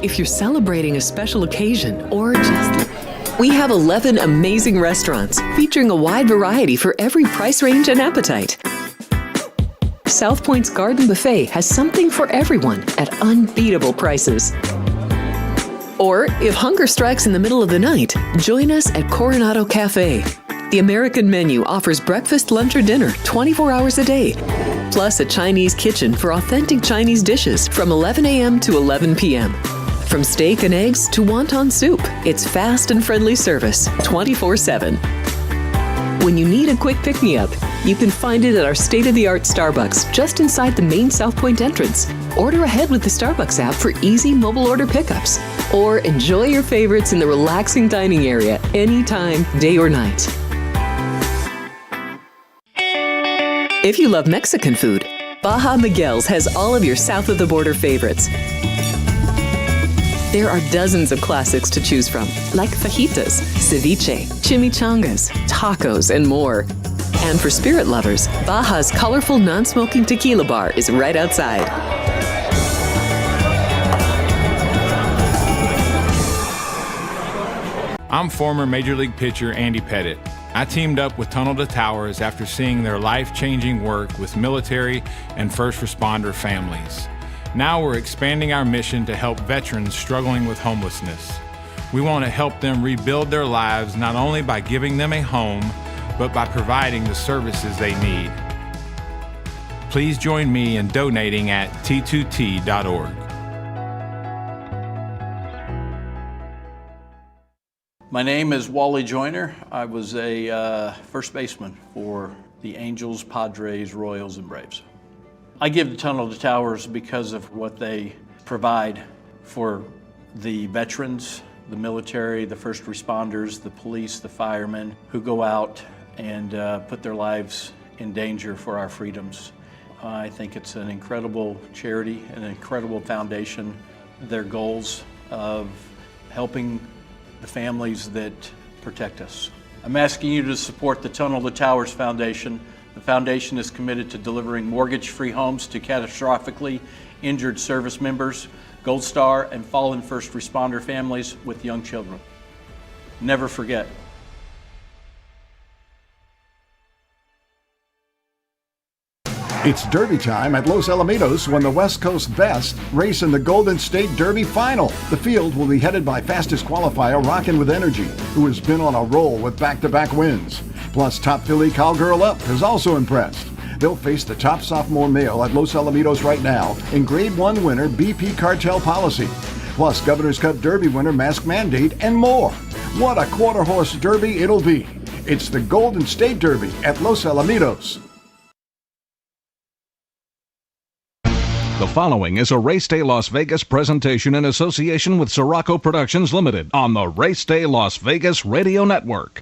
if you're celebrating a special occasion or just... We have 11 amazing restaurants featuring a wide variety for every price range and appetite. South Point's Garden Buffet has something for everyone at unbeatable prices. Or, if hunger strikes in the middle of the night, join us at Coronado Cafe. The American menu offers breakfast, lunch, or dinner 24 hours a day, plus a Chinese kitchen for authentic Chinese dishes from 11 a.m. to 11 p.m. From steak and eggs to wonton soup, it's fast and friendly service 24/7. When you need a quick pick-me-up, you can find it at our state-of-the-art Starbucks just inside the main South Point entrance. Order ahead with the Starbucks app for easy mobile order pickups. Or enjoy your favorites in the relaxing dining area anytime, day or night. If you love Mexican food, Baja Miguel's has all of your south-of-the-border favorites. There are dozens of classics to choose from, like fajitas, ceviche, chimichangas, tacos, and more. And for spirit lovers, Baja's colorful non-smoking tequila bar is right outside. I'm former Major League pitcher Andy Pettit. I teamed up with Tunnel to Towers after seeing their life-changing work with military and first responder families. Now we're expanding our mission to help veterans struggling with homelessness. We want to help them rebuild their lives not only by giving them a home, but by providing the services they need. Please join me in donating at t2t.org. My name is Wally Joyner. I was a first baseman for the Angels, Padres, Royals, and Braves. I give the Tunnel to Towers because of what they provide for the veterans, the military, the first responders, the police, the firemen who go out and put their lives in danger for our freedoms. I think it's an incredible charity, an incredible foundation. Their goals of helping the families that protect us. I'm asking you to support the Tunnel to Towers Foundation. The foundation is committed to delivering mortgage-free homes to catastrophically injured service members, Gold Star, and fallen first responder families with young children. Never forget. It's Derby time at Los Alamitos when the West Coast Best race in the Golden State Derby Final. The field will be headed by fastest qualifier Rockin' With Energy, who has been on a roll with back-to-back wins. Plus, top filly Cowgirl Up has also impressed. They'll face the top sophomore male at Los Alamitos right now in Grade 1 winner BP Cartel Policy. Plus, Governor's Cup Derby winner Mask Mandate and more. What a quarter-horse derby it'll be. It's the Golden State Derby at Los Alamitos. The following is a Race Day Las Vegas presentation in association with Siraco Productions Limited on the Race Day Las Vegas Radio Network.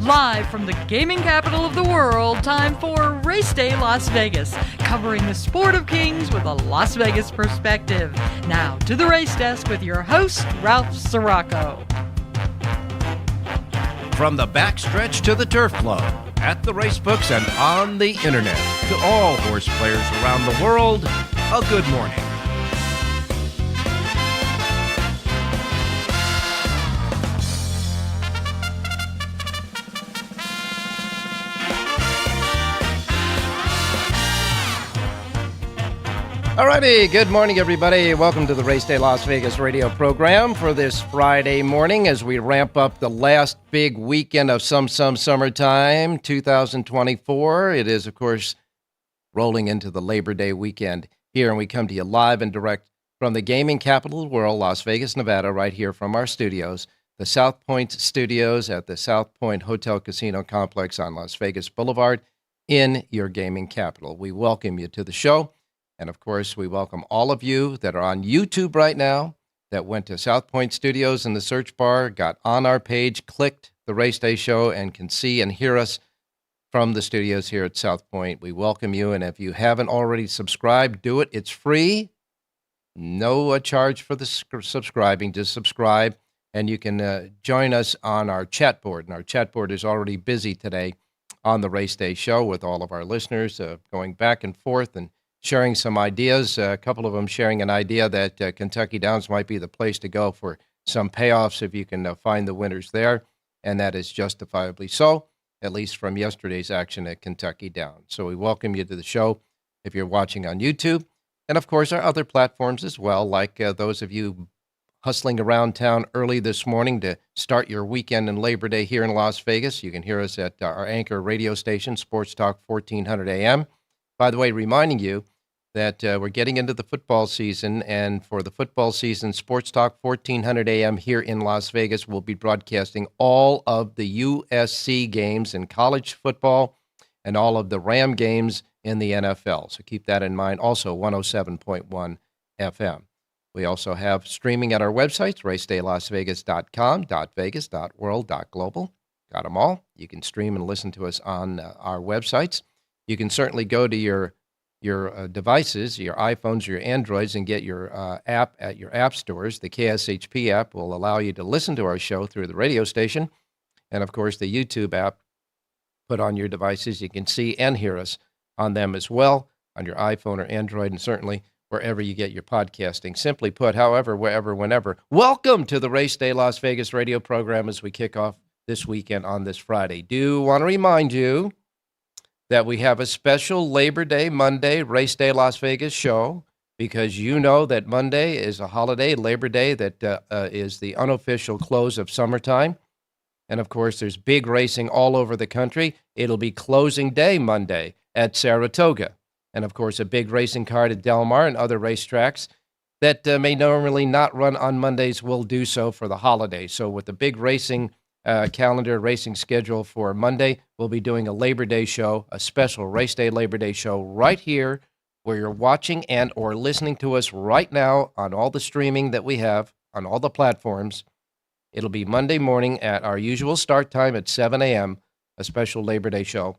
Live from the gaming capital of the world, time for Race Day Las Vegas, covering the sport of kings with a Las Vegas perspective. Now to the race desk with your host, Ralph Siraco. From the backstretch to the turf club, at the racebooks and on the internet, to all horse players around the world, a good morning. Alrighty, good morning everybody. Welcome to the Race Day Las Vegas radio program for this Friday morning as we ramp up the last big weekend of some summertime 2024. It is, of course, rolling into the Labor Day weekend here, and we come to you live and direct from the gaming capital of the world, Las Vegas, Nevada, right here from our studios, the South Point Studios at the South Point Hotel Casino Complex on Las Vegas Boulevard in your gaming capital. We welcome you to the show. And, of course, we welcome all of you that are on YouTube right now that went to South Point Studios in the search bar, got on our page, clicked the Race Day Show, and can see and hear us from the studios here at South Point. We welcome you, and if you haven't already subscribed, do it. It's free. No charge for the subscribing. Just subscribe, and you can join us on our chat board. And our chat board is already busy today on the Race Day Show with all of our listeners going back and forth and sharing some ideas. A couple of them sharing an idea that Kentucky Downs might be the place to go for some payoffs if you can find the winners there, and that is justifiably so, at least from yesterday's action at Kentucky Downs. So we welcome you to the show if you're watching on YouTube, and of course our other platforms as well, like those of you hustling around town early this morning to start your weekend and Labor Day here in Las Vegas. You can hear us at our anchor radio station, Sports Talk 1400 AM. By the way, reminding you that we're getting into the football season, and for the football season, Sports Talk 1400 AM here in Las Vegas will be broadcasting all of the USC games in college football and all of the Ram games in the NFL. So keep that in mind. Also, 107.1 FM. We also have streaming at our websites, racedaylasvegas.com, .vegas, .world, .global. Got them all. You can stream and listen to us on our websites. You can certainly go to your devices, your iPhones, your Androids, and get your app at your app stores. The KSHP app will allow you to listen to our show through the radio station. And, of course, the YouTube app, put on your devices. You can see and hear us on them as well, on your iPhone or Android, and certainly wherever you get your podcasting. Simply put, however, wherever, whenever. Welcome to the Race Day Las Vegas radio program as we kick off this weekend on this Friday. Do want to remind you that we have a special Labor Day Monday Race Day Las Vegas show, because you know that Monday is a holiday, Labor Day, that is the unofficial close of summertime. And, of course, there's big racing all over the country. It'll be closing day Monday at Saratoga. And, of course, a big racing card at Del Mar and other racetracks that may normally not run on Mondays will do so for the holiday. So with the big racing calendar, racing schedule for Monday, we'll be doing a Labor Day show, a special Race Day Labor Day show right here where you're watching and or listening to us right now on all the streaming that we have on all the platforms. It'll be Monday morning at our usual start time at 7 a.m., a special Labor Day show.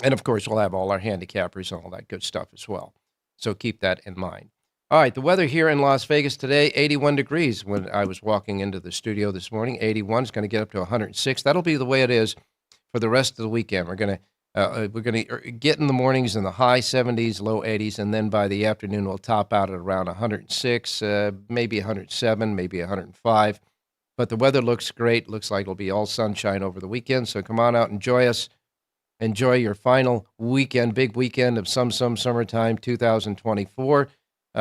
And, of course, we'll have all our handicappers and all that good stuff as well. So keep that in mind. All right, the weather here in Las Vegas today, 81 degrees. When I was walking into the studio this morning, 81 is going to get up to 106. That'll be the way it is for the rest of the weekend. We're going to get in the mornings in the high 70s, low 80s, and then by the afternoon we'll top out at around 106, maybe 107, maybe 105. But the weather looks great. Looks like it'll be all sunshine over the weekend. So come on out, enjoy us. Enjoy your final weekend, big weekend of some summertime 2024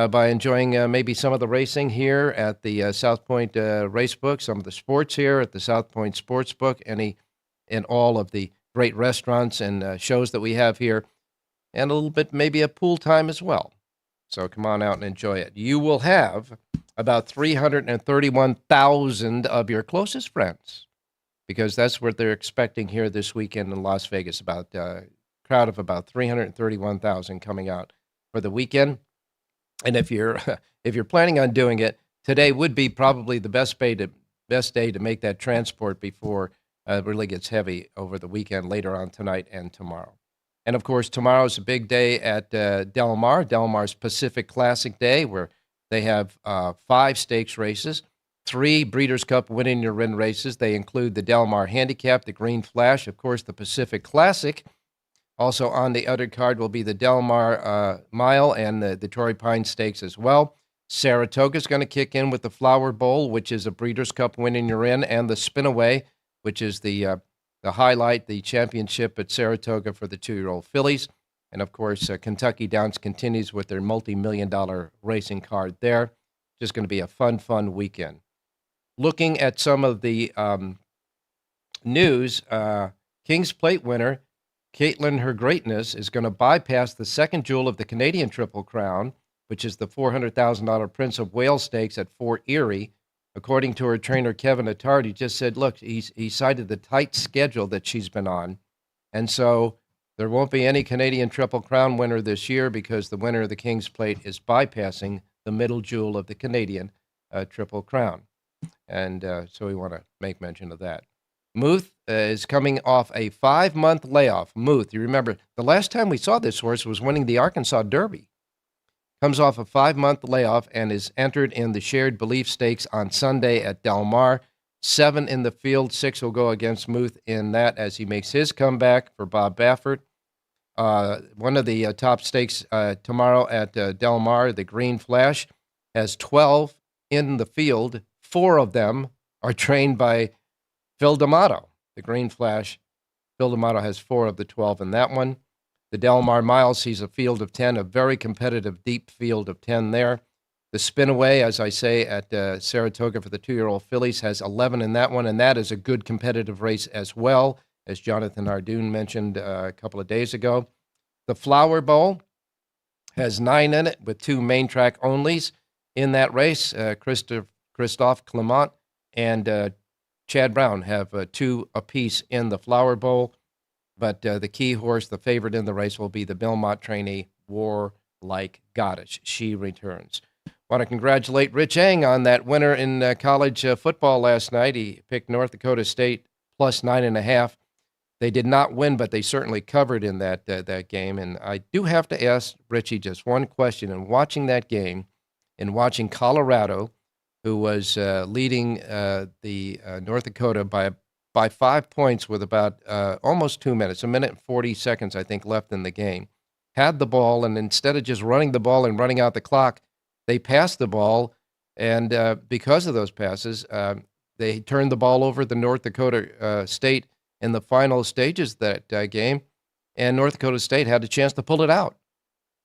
by enjoying maybe some of the racing here at the South Point Racebook, some of the sports here at the South Point Sportsbook, and all of the great restaurants and shows that we have here, and a little bit maybe a pool time as well. So come on out and enjoy it. You will have about 331,000 of your closest friends, because that's what they're expecting here this weekend in Las Vegas, about a crowd of about 331,000 coming out for the weekend. And if you're planning on doing it, today would be probably the best day to make that transport before it really gets heavy over the weekend later on tonight and tomorrow. And, of course, tomorrow's a big day at Del Mar, Del Mar's Pacific Classic Day, where they have 5 stakes races. 3 Breeders' Cup Winning Your Win races. They include the Del Mar Handicap, the Green Flash, of course, the Pacific Classic. Also on the other card will be the Del Mar Mile and the Torrey Pines Stakes as well. Saratoga's going to kick in with the Flower Bowl, which is a Breeders' Cup Winning Your Win, and the Spinaway, which is the highlight, the championship at Saratoga for the 2-year-old fillies. And, of course, Kentucky Downs continues with their multi-million-dollar racing card there. Just going to be a fun weekend. Looking at some of the news, King's Plate winner Caitlin Her Greatness is going to bypass the second jewel of the Canadian Triple Crown, which is the $400,000 Prince of Wales Stakes at Fort Erie. According to her trainer, Kevin Attard, he just said, look, he cited the tight schedule that she's been on. And so there won't be any Canadian Triple Crown winner this year because the winner of the King's Plate is bypassing the middle jewel of the Canadian, Triple Crown. And so we want to make mention of that. Muth is coming off a 5-month layoff. Muth, you remember, the last time we saw this horse was winning the Arkansas Derby. Comes off a 5-month layoff and is entered in the Shared Belief Stakes on Sunday at Del Mar. 7 in the field, 6 will go against Muth in that as he makes his comeback for Bob Baffert. One of the top stakes tomorrow at Del Mar, the Green Flash, has 12 in the field. 4 of them are trained by Phil D'Amato. The Green Flash, Phil D'Amato has 4 of the 12 in that one. The Del Mar Mile sees a field of 10, a very competitive, deep field of 10 there. The Spinaway, as I say, at Saratoga for the 2-year-old fillies has 11 in that one, and that is a good competitive race as well, as Jonathan Hardoon mentioned a couple of days ago. The Flower Bowl has 9 in it with 2 main track onlys in that race. Christophe Clement and Chad Brown have 2 apiece in the Flower Bowl. But the key horse, the favorite in the race, will be the Belmont trainee, Warlike Goddess. She returns. Want to congratulate Rich Eng on that winner in college football last night. He picked North Dakota State plus 9.5. They did not win, but they certainly covered in that game. And I do have to ask Richie just one question. In watching that game, in watching Colorado, who was leading the North Dakota by 5 points with about almost 2 minutes, 1 minute and 40 seconds, I think, left in the game, had the ball, and instead of just running the ball and running out the clock, they passed the ball, and because of those passes, they turned the ball over the North Dakota State in the final stages of that game, and North Dakota State had a chance to pull it out.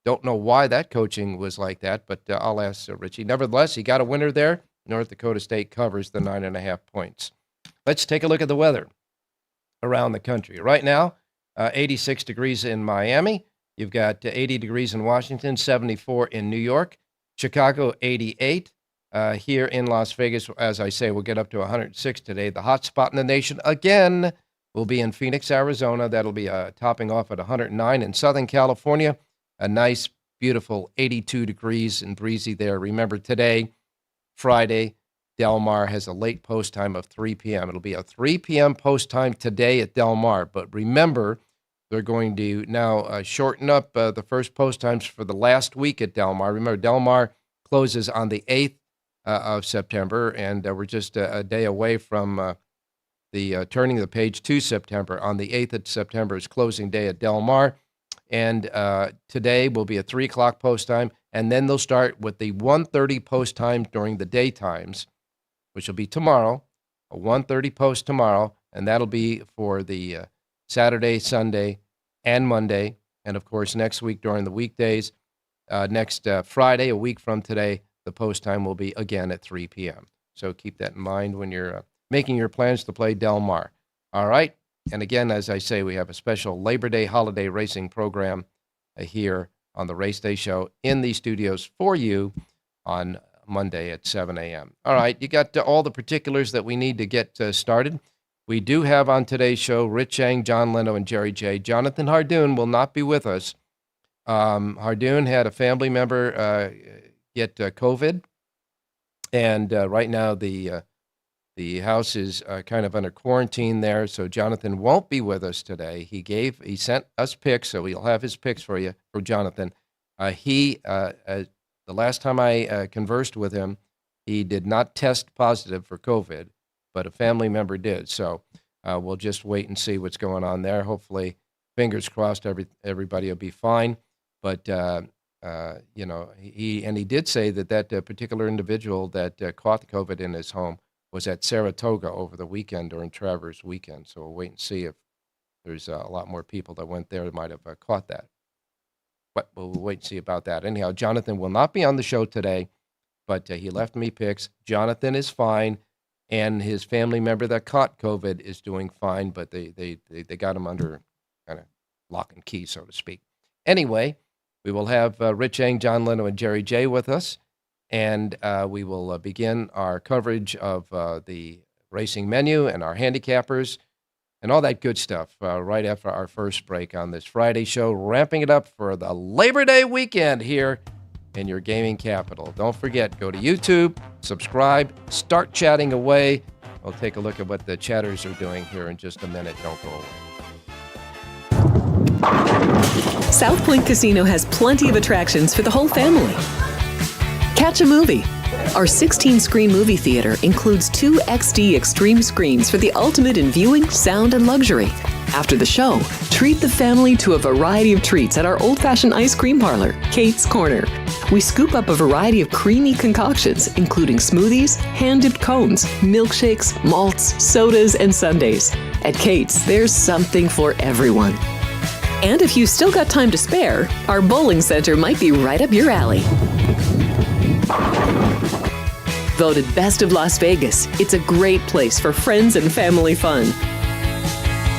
Don't know why that coaching was like that, but I'll ask Richie. Nevertheless, he got a winner there. North Dakota State covers the 9.5 points. Let's take a look at the weather around the country. Right now, 86 degrees in Miami. You've got 80 degrees in Washington, 74 in New York, Chicago 88. Here in Las Vegas, as I say, we'll get up to 106 today. The hot spot in the nation, again, will be in Phoenix, Arizona. That'll be topping off at 109. In Southern California, a nice, beautiful 82 degrees and breezy there. Remember, today, Friday, Del Mar has a late post time of 3 p.m. It'll be a 3 p.m. post time today at Del Mar. But remember, they're going to now shorten up the first post times for the last week at Del Mar. Remember, Del Mar closes on the 8th of September, and we're just a day away from the turning the page to September. On the 8th of September is closing day at Del Mar. And today will be a 3 o'clock post time, and then they'll start with the 1:30 post time during the daytimes, which will be tomorrow, a 1:30 post tomorrow, and that'll be for the Saturday, Sunday, and Monday, and of course next week during the weekdays. Next Friday, a week from today, the post time will be again at 3 p.m. So keep that in mind when you're making your plans to play Del Mar. All right. And again, as I say, we have a special Labor Day holiday racing program here on the Race Day Show in these studios for you on Monday at 7 a.m. All right, you got all the particulars that we need to get started. We do have on today's show Rich Eng, John Lindo, and Jerry J. Jonathan Hardoon will not be with us. Hardoon had a family member get COVID, and right now the house is kind of under quarantine there, so Jonathan won't be with us today. He sent us pics, so we'll have his pics for you, for Jonathan. The last time I conversed with him, he did not test positive for COVID, but a family member did. So we'll just wait and see what's going on there. Hopefully, fingers crossed, everybody will be fine. But he did say that particular individual that caught the COVID in his home was at Saratoga over the weekend during Travers weekend. So we'll wait and see if there's a lot more people that went there that might have caught that. But we'll wait and see about that. Anyhow, Jonathan will not be on the show today, but he left me pics. Jonathan is fine, and his family member that caught COVID is doing fine, but they got him under kind of lock and key, so to speak. Anyway, we will have Rich Eng, John Lindo, and Jerry J with us. And we will begin our coverage of the racing menu and our handicappers and all that good stuff right after our first break on this Friday show, ramping it up for the Labor Day weekend here in your gaming capital. Don't forget, go to YouTube, subscribe, start chatting away. We'll take a look at what the chatters are doing here in just a minute. Don't go away. South Point Casino has plenty of attractions for the whole family. Catch a movie. Our 16-screen movie theater includes 2 XD Extreme screens for the ultimate in viewing, sound, and luxury. After the show, treat the family to a variety of treats at our old-fashioned ice cream parlor, Kate's Corner. We scoop up a variety of creamy concoctions, including smoothies, hand-dipped cones, milkshakes, malts, sodas, and sundaes. At Kate's, there's something for everyone. And if you've still got time to spare, our bowling center might be right up your alley. Voted Best of Las Vegas, it's a great place for friends and family fun.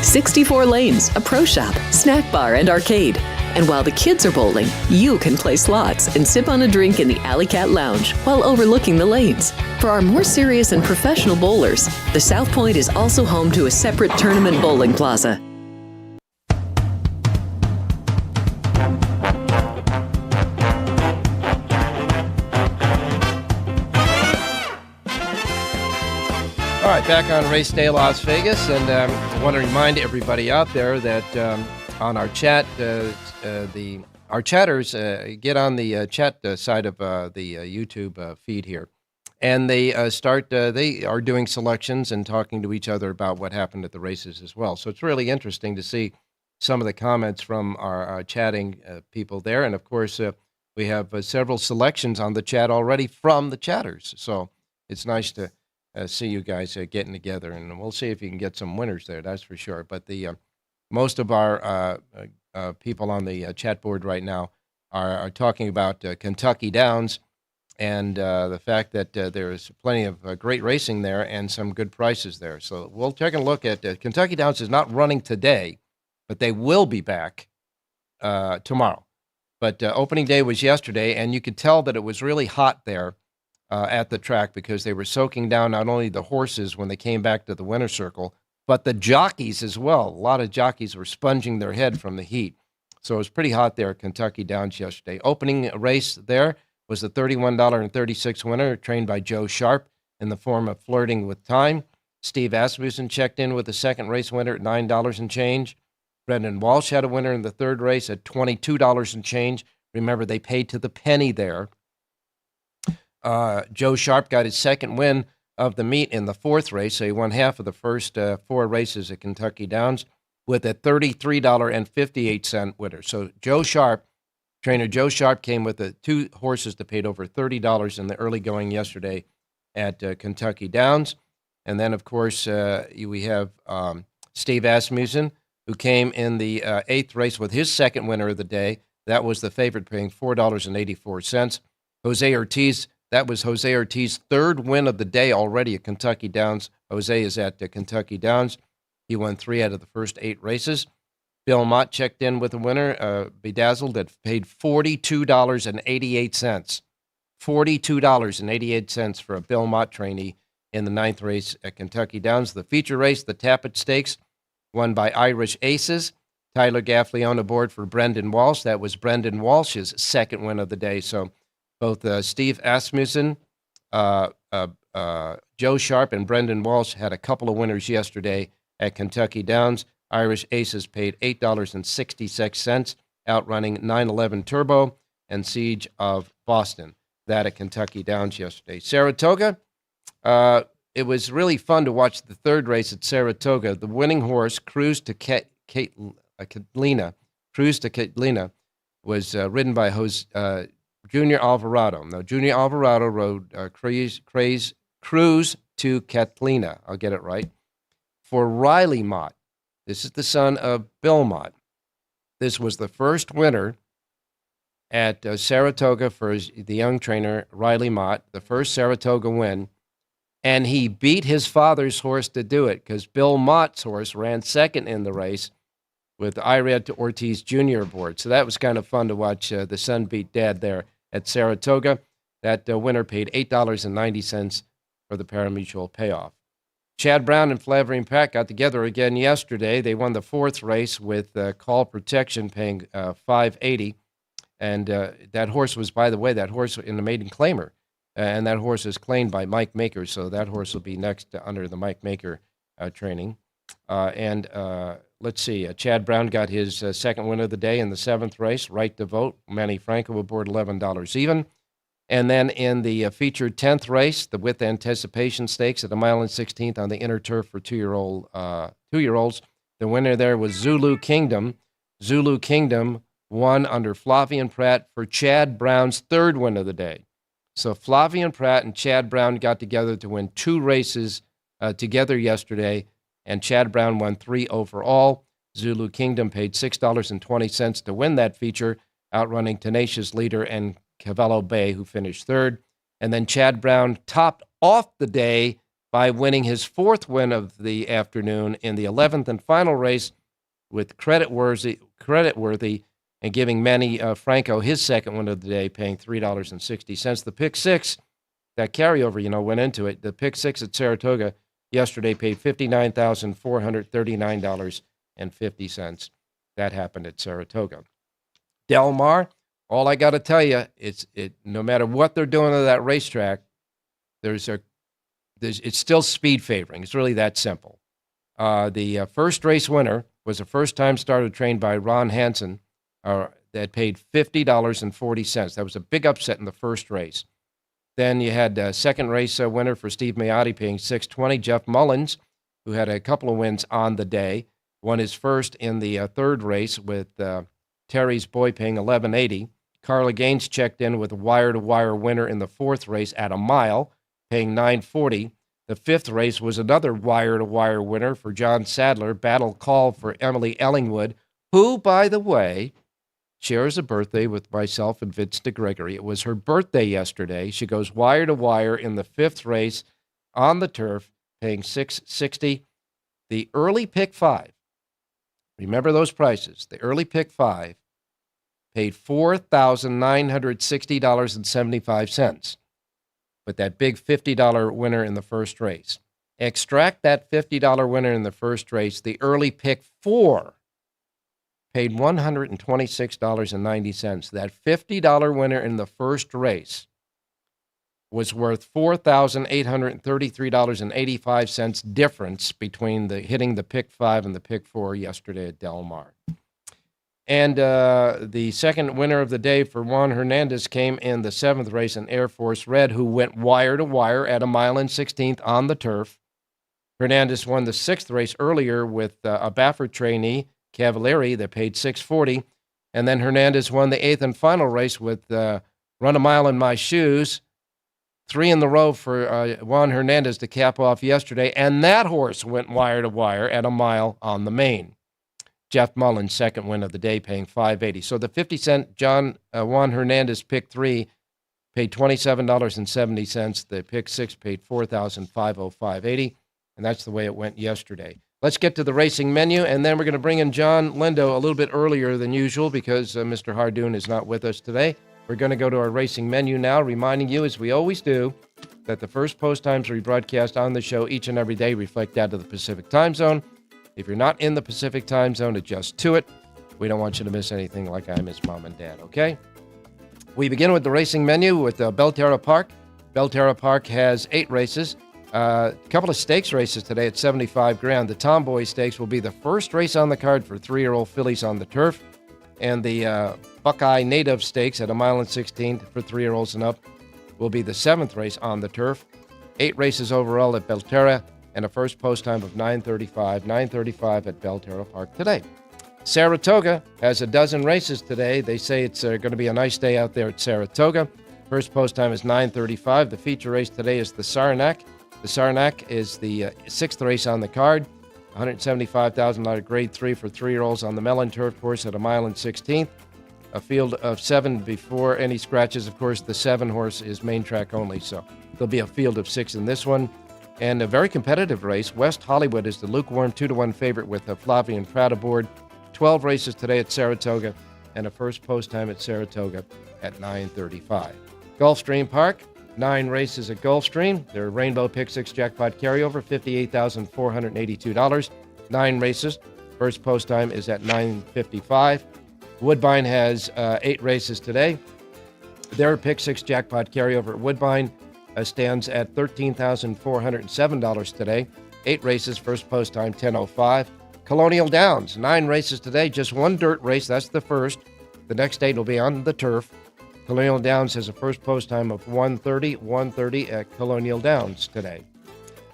64 lanes, a pro shop, snack bar, and arcade. And while the kids are bowling, you can play slots and sip on a drink in the Alley Cat Lounge while overlooking the lanes. For our more serious and professional bowlers, the South Point is also home to a separate tournament bowling plaza. All right, back on Race Day Las Vegas, and I want to remind everybody out there that on our chat, our chatters get on the chat side of the YouTube feed here, and they they are doing selections and talking to each other about what happened at the races as well. So it's really interesting to see some of the comments from our chatting people there, and of course we have several selections on the chat already from the chatters. So it's nice to see you guys getting together, and we'll see if you can get some winners there. That's for sure. But the most of our people on the chat board right now are talking about Kentucky Downs and the fact that there is plenty of great racing there and some good prices there. So we'll take a look at Kentucky Downs is not running today, but they will be back tomorrow. But opening day was yesterday, and you could tell that it was really hot there at the track because they were soaking down not only the horses when they came back to the winner's circle, but the jockeys as well. A lot of jockeys were sponging their head from the heat. So it was pretty hot there at Kentucky Downs yesterday. Opening race there was the $31.36 winner, trained by Joe Sharp in the form of Flirting with Time. Steve Asmussen checked in with the second race winner at $9 and change. Brendan Walsh had a winner in the third race at $22 and change. Remember, they paid to the penny there. Joe Sharp got his second win of the meet in the fourth race, so he won half of the first 4 races at Kentucky Downs with a $33.58 winner. So trainer Joe Sharp came with the 2 horses that paid over $30 in the early going yesterday at Kentucky Downs. And then, of course, we have Steve Asmussen, who came in the 8th race with his second winner of the day. That was the favorite, paying $4.84. Jose Ortiz, that was Jose Ortiz's third win of the day already at Kentucky Downs. Jose is at Kentucky Downs. He won 3 out of the first 8 races. Bill Mott checked in with a winner, Bedazzled, that paid $42.88. $42.88 for a Bill Mott trainee in the 9th race at Kentucky Downs. The feature race, the Tappet Stakes, won by Irish Aces. Tyler Gaffley on aboard for Brendan Walsh. That was Brendan Walsh's second win of the day. So both Steve Asmussen, Joe Sharp, and Brendan Walsh had a couple of winners yesterday at Kentucky Downs. Irish Aces paid $8.66, outrunning 911 Turbo and Siege of Boston. That at Kentucky Downs yesterday. Saratoga, it was really fun to watch the third race at Saratoga. The winning horse, Cruise to Catalina, was ridden by Junior Alvarado. Now, Junior Alvarado rode Cruise to Catalina. I'll get it right. For Riley Mott. This is the son of Bill Mott. This was the first winner at Saratoga for the young trainer, Riley Mott, the first Saratoga win. And he beat his father's horse to do it because Bill Mott's horse ran second in the race with Irad Ortiz Jr. aboard. So that was kind of fun to watch the son beat dad there at Saratoga. That winner paid $8.90 for the parimutuel payoff. Chad Brown and Flavering Pack got together again yesterday. They won the fourth race with call protection paying $5.80. And that horse was, by the way, that horse in the maiden claimer. And that horse is claimed by Mike Maker, so that horse will be next under the Mike Maker training. Let's see, Chad Brown got his second win of the day in the 7th race, Right to Vote. Manny Franco aboard $11 even. And then in the featured 10th race, the With Anticipation Stakes at a mile and 16th on the inner turf for two-year-olds. The winner there was Zulu Kingdom. Zulu Kingdom won under Flavian Pratt for Chad Brown's third win of the day. So Flavian Pratt and Chad Brown got together to win 2 races together yesterday, and Chad Brown won 3 overall. Zulu Kingdom paid $6.20 to win that feature, outrunning Tenacious Leader and Cavallo Bay, who finished third. And then Chad Brown topped off the day by winning his 4th win of the afternoon in the 11th and final race with credit worthy and giving Manny Franco his second win of the day, paying $3.60. The pick 6, that carryover, went into it. The pick 6 at Saratoga yesterday paid $59,439.50. That happened at Saratoga. Del Mar, all I got to tell you, no matter what they're doing to that racetrack, it's still speed favoring. It's really that simple. The first race winner was a first-time starter trained by Ron Hansen that paid $50.40. That was a big upset in the first race. Then you had a second race winner for Steve Maiotti paying $6.20. Jeff Mullins, who had a couple of wins on the day, won his first in the third race with Terry's Boy paying $11.80. Carla Gaines checked in with a wire-to-wire winner in the 4th race at a mile, paying $9.40. The 5th race was another wire-to-wire winner for John Sadler, Battle Call for Emily Ellingwood, who, by the way, shares a birthday with myself and Vince DeGregory. It was her birthday yesterday. She goes wire-to-wire in the 5th race on the turf, paying $6.60. The early pick 5, remember those prices, the early pick 5 paid $4,960.75, with that big $50 winner in the first race. Extract that $50 winner in the first race, the early pick 4 paid $126.90. That $50 winner in the first race was worth $4,833.85 difference between hitting the pick 5 and the pick 4 yesterday at Del Mar. And the second winner of the day for Juan Hernandez came in the 7th race in Air Force Red, who went wire-to-wire at a mile and 16th on the turf. Hernandez won the 6th race earlier with a Baffert trainee, Cavalieri, that paid $6.40. And then Hernandez won the 8th and final race with Run a Mile in My Shoes. 3 in the row for Juan Hernandez to cap off yesterday. And that horse went wire-to-wire at a mile on the main. Jeff Mullins, second win of the day, paying $5.80. So the 50-cent Juan Hernandez pick 3 paid $27.70. The pick 6 paid $4,505.80. And that's the way it went yesterday. Let's get to the racing menu, and then we're going to bring in John Lindo a little bit earlier than usual because Mr. Hardoon is not with us today. We're going to go to our racing menu now, reminding you, as we always do, that the first post times we broadcast on the show each and every day reflect that of the Pacific time zone. If you're not in the Pacific time zone, adjust to it. We don't want you to miss anything like I miss Mom and Dad, okay? We begin with the racing menu with Belterra Park. Belterra Park has 8 races. A couple of stakes races today at 75 grand. The Tomboy Stakes will be the first race on the card for 3-year-old fillies on the turf. And the Buckeye Native Stakes at a mile and 16 for 3-year-olds and up will be the 7th race on the turf. 8 races overall at Belterra and a first post time of 9:35 at Belterra Park today. Saratoga has a dozen races today. They say it's going to be a nice day out there at Saratoga. First post time is 9:35. The feature race today is the Saranac. The Saranac is the 6th race on the card. $175,000 grade 3 for 3-year-olds on the Mellon Turf course at a mile and 16th. A field of 7 before any scratches. Of course, the 7 horse is main track only, so there'll be a field of 6 in this one. And a very competitive race. West Hollywood is the lukewarm 2-1 favorite with Flavian Pratt aboard. 12 races today at Saratoga and a first post time at Saratoga at 9:35. Gulfstream Park, 9 races at Gulfstream. Their Rainbow Pick 6 jackpot carryover, $58,482. 9 races. First post time is at 9:55. Woodbine has 8 races today. Their Pick 6 jackpot carryover at Woodbine stands at $13,407 today. 8 races, first post time 10:05. Colonial Downs, 9 races today, just one dirt race. That's the first. The next 8 will be on the turf. Colonial Downs has a first post time of 1:30 at Colonial Downs today.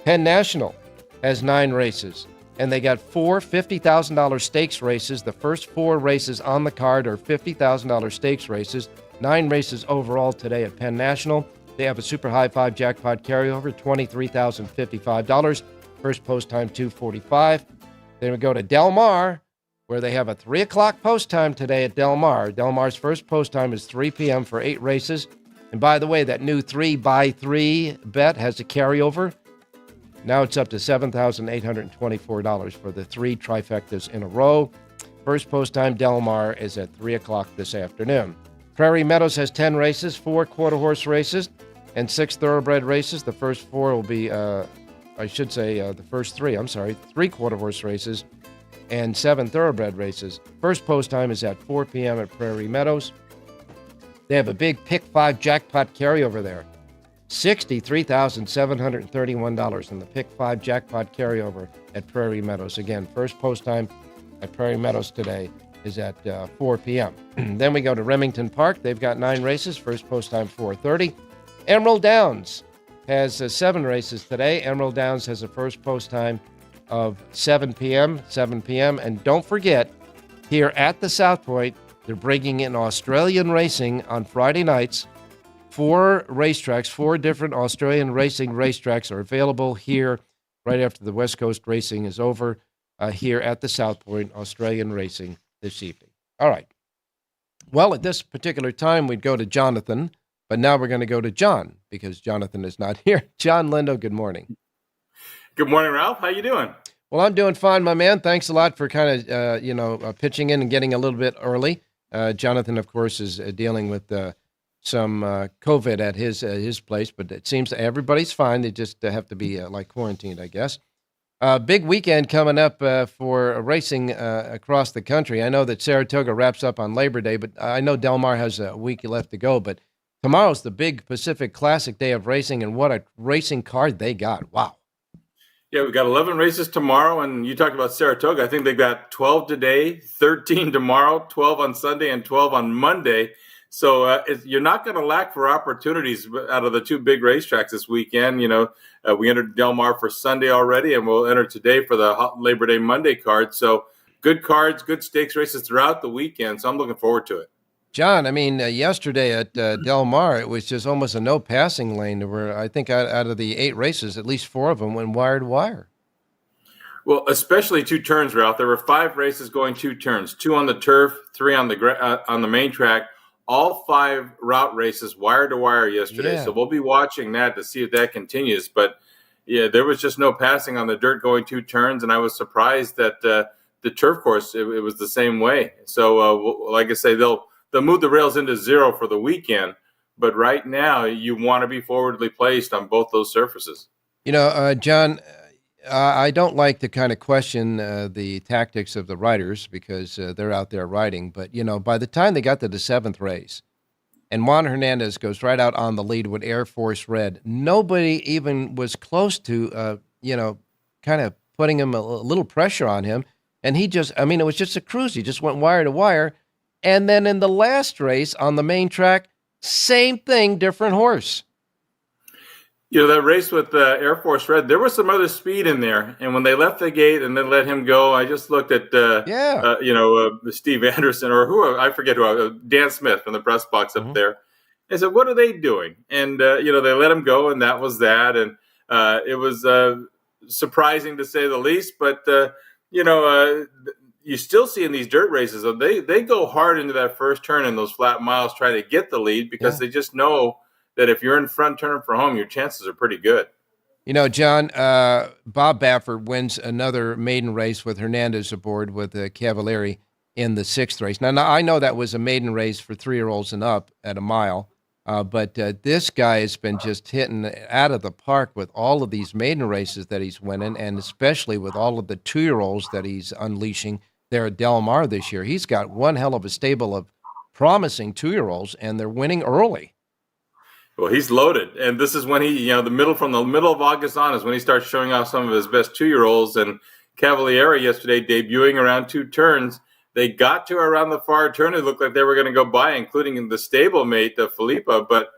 Penn National has 9 races, and they got 4 $50,000 stakes races. The first 4 races on the card are $50,000 stakes races. 9 races overall today at Penn National. They have a super high 5 jackpot carryover, $23,055. First post time 2:45. Then we go to Del Mar, where they have a 3 o'clock post time today at Del Mar. Del Mar's first post time is 3 p.m. for 8 races. And by the way, that new 3x3 bet has a carryover. Now it's up to $7,824 for the 3 trifectas in a row. First post time, Del Mar, is at 3 o'clock this afternoon. Prairie Meadows has 10 races, 4 quarter horse races, and 6 thoroughbred races. The first 4 will be, the first 3, 3 quarter horse races and 7 thoroughbred races. First post time is at 4 p.m. at Prairie Meadows. They have a big Pick 5 jackpot carryover there. $63,731 in the Pick 5 jackpot carryover at Prairie Meadows. Again, first post time at Prairie Meadows today is at 4 p.m. Then we go to Remington Park. They've got 9 races. First post time 4:30. Emerald Downs has 7 races today. Emerald Downs has a first post time of 7 p.m. And don't forget, here at the South Point, they're bringing in Australian racing on Friday nights. 4 racetracks, 4 different Australian racing racetracks are available here right after the West Coast racing is over here at the South Point, Australian racing this evening. All right. Well, at this particular time, we'd go to Jonathan, but now we're going to go to John because Jonathan is not here. John Lindo, good morning. Good morning, Ralph. How you doing? Well, I'm doing fine, my man. Thanks a lot for kind of, pitching in and getting a little bit early. Jonathan, of course, is dealing with some COVID at his place, but it seems that everybody's fine. They just have to be quarantined, I guess. Big weekend coming up for racing across the country. I know that Saratoga wraps up on Labor Day, but I know Del Mar has a week left to go. But tomorrow's the big Pacific Classic day of racing, and what a racing card they got. Wow. Yeah, we've got 11 races tomorrow, and you talked about Saratoga. I think they've got 12 today, 13 tomorrow, 12 on Sunday, and 12 on Monday. So you're not going to lack for opportunities out of the 2 big racetracks this weekend. We entered Del Mar for Sunday already, and we'll enter today for the Labor Day Monday card. So good cards, good stakes races throughout the weekend. So I'm looking forward to it. John, I mean, yesterday at Del Mar, it was just almost a no passing lane. There were, I think, out of the 8 races, at least 4 of them went wire to wire. Well, especially 2 turns, Ralph. There were 5 races going 2 turns, 2 on the turf, 3 on the main track. All 5 route races wire to wire yesterday. Yeah. So we'll be watching that to see if that continues. But yeah, there was just no passing on the dirt going 2 turns. And I was surprised that the turf course, it was the same way. So like I say, they'll move the rails into 0 for the weekend. But right now you want to be forwardly placed on both those surfaces. John, I don't like to kind of question the tactics of the riders because they're out there riding. But, by the time they got to the 7th race and Juan Hernandez goes right out on the lead with Air Force Red, nobody even was close to, kind of putting him a little pressure on him. And it was just a cruise. He just went wire to wire. And then in the last race on the main track, same thing, different horse. That race with Air Force Red, there was some other speed in there. And when they left the gate and then let him go, I just looked at, Steve Anderson I forget who, Dan Smith from the press box up there. I said, what are they doing? And, they let him go, and that was that. And it was surprising to say the least. But, you still see in these dirt races, they go hard into that first turn in those flat miles trying to get the lead because they just know that if you're in front turning for home, your chances are pretty good. John, Bob Baffert wins another maiden race with Hernandez aboard with Cavalieri in the 6th race. Now, I know that was a maiden race for 3-year-olds and up at a mile, but this guy has been just hitting out of the park with all of these maiden races that he's winning, and especially with all of the 2-year-olds that he's unleashing there at Del Mar this year. He's got one hell of a stable of promising 2-year-olds, and they're winning early. Well, he's loaded, and this is when from the middle of August on is when he starts showing off some of his best 2-year-olds. And Cavalieri yesterday debuting around 2 turns. They got to around the far turn. It looked like they were going to go by, including the stablemate, Philippa, but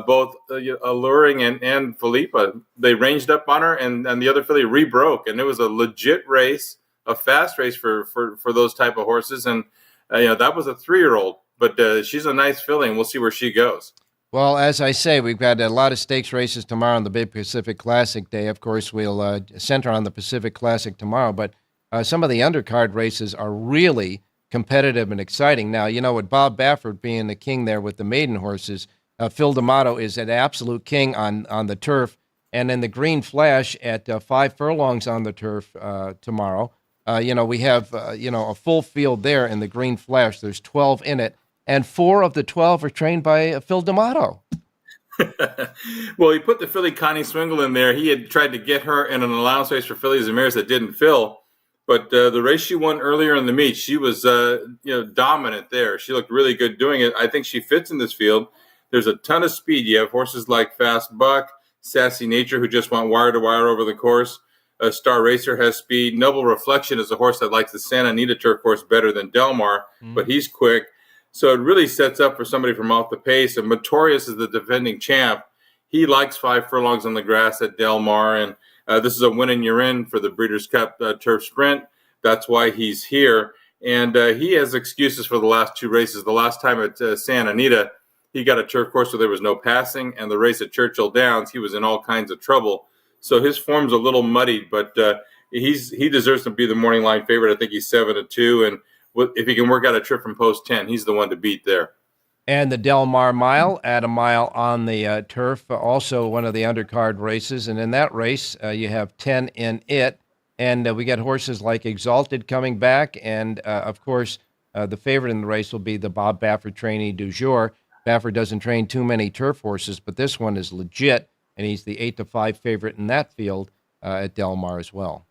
both Alluring and Philippa, they ranged up on her, and the other filly rebroke, and it was a legit race, a fast race for those type of horses. And that was a 3-year-old, but she's a nice filly, and we'll see where she goes. Well, as I say, we've got a lot of stakes races tomorrow on the Big Pacific Classic Day. Of course, we'll center on the Pacific Classic tomorrow, but some of the undercard races are really competitive and exciting. Now, with Bob Baffert being the king there with the maiden horses, Phil D'Amato is an absolute king on the turf. And in the Green Flash at 5 furlongs on the turf tomorrow, we have, a full field there in the Green Flash. There's 12 in it. And 4 of the 12 are trained by Phil D'Amato. Well, he put the filly Connie Swingle in there. He had tried to get her in an allowance race for fillies and mares that didn't fill. But the race she won earlier in the meet, she was dominant there. She looked really good doing it. I think she fits in this field. There's a ton of speed. You have horses like Fast Buck, Sassy Nature, who just went wire to wire over the course. Star Racer has speed. Noble Reflection is a horse that likes the Santa Anita turf course better than Del Mar, but he's quick. So it really sets up for somebody from off the pace. And Motorius is the defending champ. He likes 5 furlongs on the grass at Del Mar. And this is a win and you're in for the Breeders' Cup Turf Sprint. That's why he's here. And he has excuses for the last 2 races. The last time at Santa Anita, he got a turf course where there was no passing. And the race at Churchill Downs, he was in all kinds of trouble. So his form's a little muddied, but he deserves to be the morning line favorite. I think he's 7-2. And if he can work out a trip from post 10, he's the one to beat there. And the Del Mar Mile, at a mile on the turf, also one of the undercard races. And in that race, you have 10 in it. And we got horses like Exalted coming back. And, of course, the favorite in the race will be the Bob Baffert trainee du jour. Baffert doesn't train too many turf horses, but this one is legit. And he's the 8-5 favorite in that field at Del Mar as well.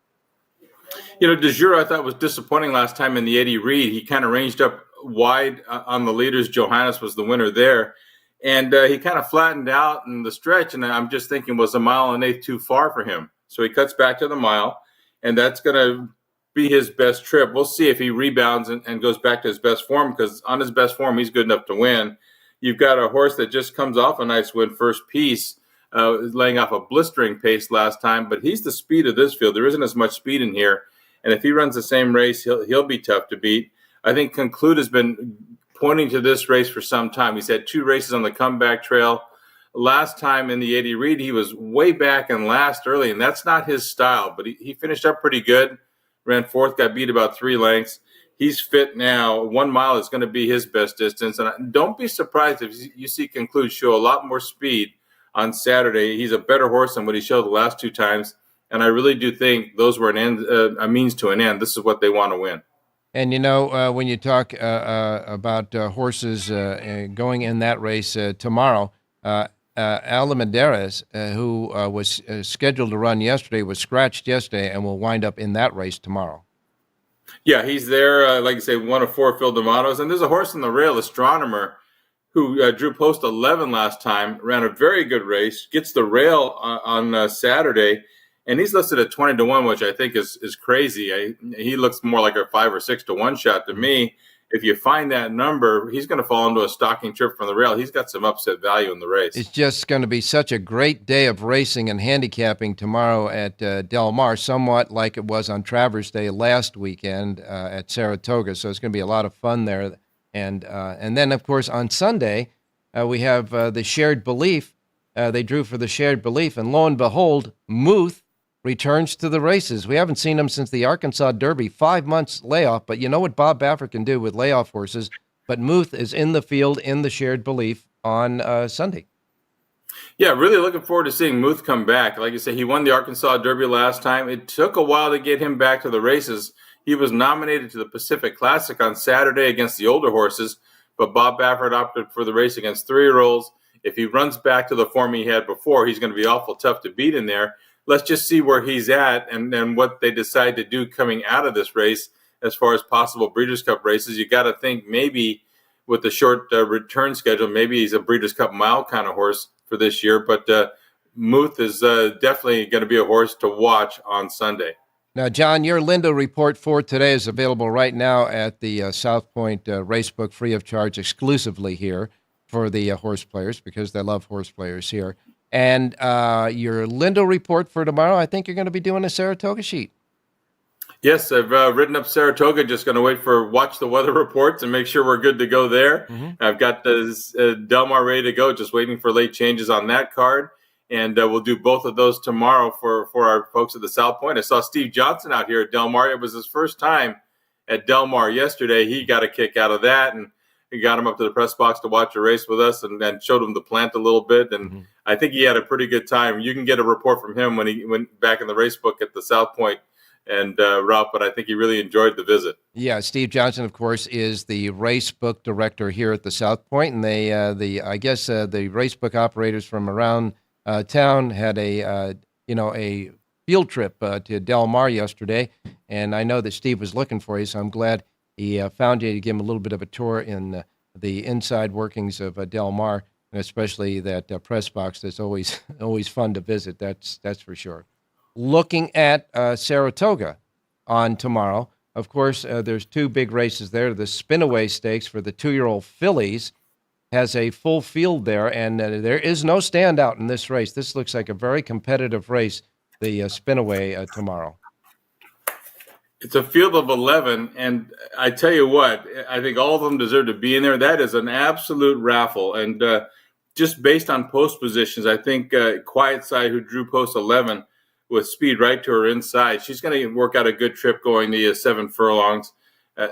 De Jure, I thought, was disappointing last time in the Eddie Reed. He kind of ranged up wide on the leaders. Johannes was the winner there. And he kind of flattened out in the stretch. And I'm just thinking, was a mile and 1/8 too far for him? So he cuts back to the mile. And that's going to be his best trip. We'll see if he rebounds and goes back to his best form, because on his best form, he's good enough to win. You've got a horse that just comes off a nice win, First Piece, laying off a blistering pace last time, but he's the speed of this field. There isn't as much speed in here, and if he runs the same race, he'll be tough to beat. I think Conclude has been pointing to this race for some time. He's had 2 races on the comeback trail. Last time in the Eddie Reed, he was way back and last early, and that's not his style, but he finished up pretty good, ran 4th, got beat about 3 lengths. He's fit now. 1 mile is going to be his best distance, and don't be surprised if you see Conclude show a lot more speed on Saturday. He's a better horse than what he showed the last 2 times, and I really do think those were a means to an end. This is what they want to win. And, when you talk about horses going in that race tomorrow, Alda Medeiros, who was scheduled to run yesterday, was scratched yesterday and will wind up in that race tomorrow. Yeah, he's there, like you say, 1 of 4 Phil D'Amatos. And there's a horse in the rail, Astronomer, who drew post 11 last time, ran a very good race, gets the rail on Saturday, and he's listed at 20-1, which I think is crazy. He looks more like a 5 or 6-1 shot to me. If you find that number, he's going to fall into a stocking trip from the rail. He's got some upset value in the race. It's just going to be such a great day of racing and handicapping tomorrow at Del Mar, somewhat like it was on Travers Day last weekend at Saratoga. So it's going to be a lot of fun there. And then, of course, on Sunday, we have the Shared Belief. They drew for the Shared Belief, and lo and behold, Muth returns to the races. We haven't seen him since the Arkansas Derby, 5 months layoff, but you know what Bob Baffert can do with layoff horses. But Muth is in the field in the Shared Belief on Sunday. Yeah, really looking forward to seeing Muth come back. Like you said, he won the Arkansas Derby last time. It took a while to get him back to the races. He was nominated to the Pacific Classic on Saturday against the older horses, but Bob Baffert opted for the race against 3-year-olds. If he runs back to the form he had before, he's going to be awful tough to beat in there. Let's just see where he's at and what they decide to do coming out of this race. as far as possible Breeders' Cup races. You got to think maybe with the short return schedule, maybe he's a Breeders' Cup Mile kind of horse for this year. But Muth is definitely going to be a horse to watch on Sunday. Now, John, your Lindo report for today is available right now at the South Point Racebook, free of charge, exclusively here for the horse players, because they love horse players here. And your Lindo report for tomorrow, I think you're going to be doing a Saratoga sheet. Yes, I've ridden up Saratoga. Just going to wait for watch the weather reports and make sure we're good to go there. Mm-hmm. I've got the Del Mar ready to go, just waiting for late changes on that card. And we'll do both of those tomorrow for our folks at the South Point. I saw Steve Johnson out here at Del Mar. It was his first time at Del Mar yesterday. He got a kick out of that, and we got him up to the press box to watch a race with us and showed him the plant a little bit. And I think he had a pretty good time. You can get a report from him when he went back in the race book at the South Point and Ralph, but I think he really enjoyed the visit. Yeah, Steve Johnson, of course, is the race book director here at the South Point, and they, the race book operators from around town had a field trip to Del Mar yesterday, and I know that Steve was looking for you, so I'm glad he found you to give him a little bit of a tour in the inside workings of Del Mar, and especially that press box. That's always fun to visit. That's for sure. Looking at Saratoga on tomorrow, of course, there's two big races there. The Spinaway Stakes for the 2-year-old fillies has a full field there, and there is no standout in this race. This looks like a very competitive race, the Spinaway tomorrow. It's a field of 11, and I tell you what, I think all of them deserve to be in there. That is an absolute raffle, and just based on post positions, I think Quiet Side, who drew post 11 with speed right to her inside, she's going to work out a good trip going the 7 furlongs.